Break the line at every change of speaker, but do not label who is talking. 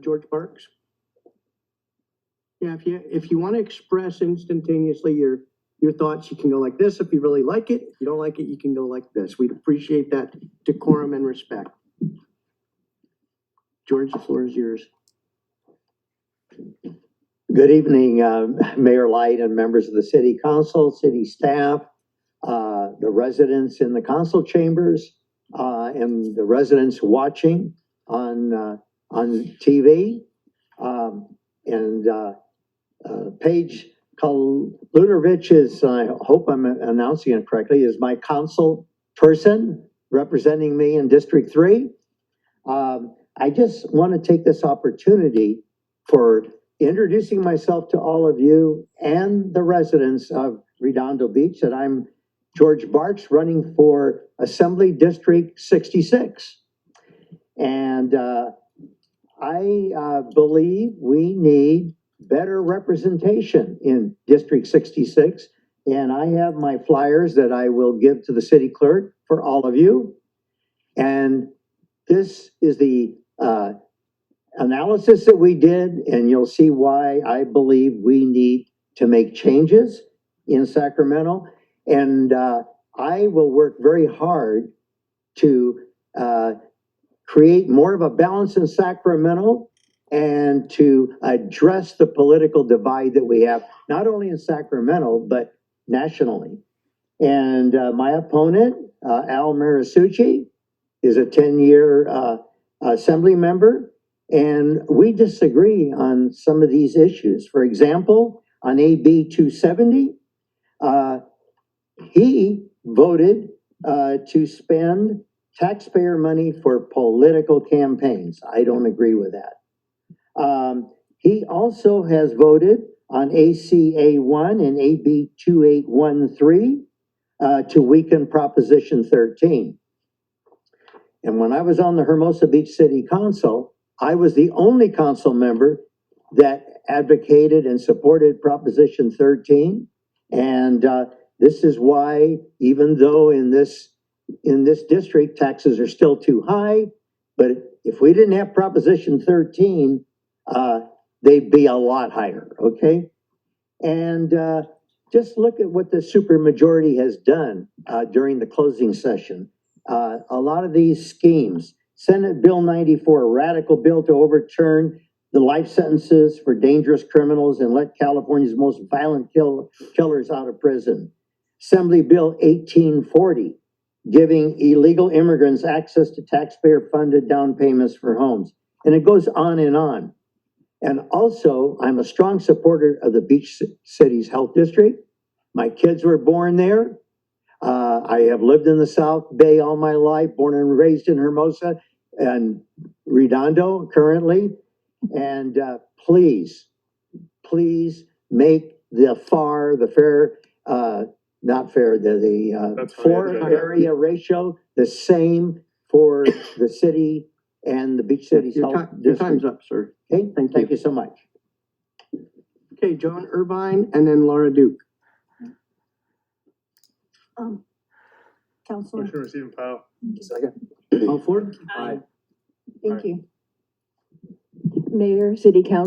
George Parks. Yeah, if you want to express instantaneously your thoughts, you can go like this. If you really like it, if you don't like it, you can go like this. We'd appreciate that decorum and respect. George, the floor is yours.
Good evening, Mayor Light and members of the City Council, city staff, the residents in the council chambers, and the residents watching on TV. Paige Kalutovich is, I hope I'm announcing it correctly, is my council person representing me in District 3. I just want to take this opportunity for introducing myself to all of you and the residents of Redondo Beach, that I'm George Barks, running for Assembly District 66. And I believe we need better representation in District 66. And I have my flyers that I will give to the city clerk for all of you. And this is the analysis that we did, and you'll see why I believe we need to make changes in Sacramento. And I will work very hard to create more of a balance in Sacramento and to address the political divide that we have, not only in Sacramento, but nationally. And my opponent, Al Marisucci, is a 10-year assembly member, and we disagree on some of these issues. For example, on AB 270, he voted to spend taxpayer money for political campaigns. I don't agree with that. He also has voted on ACA 1 and AB 2813 to weaken Proposition 13. And when I was on the Hermosa Beach City Council, I was the only council member that advocated and supported Proposition 13. And this is why, even though in this district, taxes are still too high, but if we didn't have Proposition 13, they'd be a lot higher, okay? And just look at what the supermajority has done during the closing session. A lot of these schemes, Senate Bill 94, a radical bill to overturn the life sentences for dangerous criminals and let California's most violent killers out of prison. Assembly Bill 1840, giving illegal immigrants access to taxpayer-funded down payments for homes. And it goes on and on. And also, I'm a strong supporter of the Beach Cities Health District. My kids were born there. I have lived in the South Bay all my life, born and raised in Hermosa and Redondo currently. And please make the floor area ratio the same for the city and the Beach Cities Health District.
Your time's up, sir.
Okay, thank you so much.
Okay, Joan Irvine and then Laura Duke.
Councilor.
Motion received and file.
Second.
All for?
Aye. Thank you. Mayor, City Council.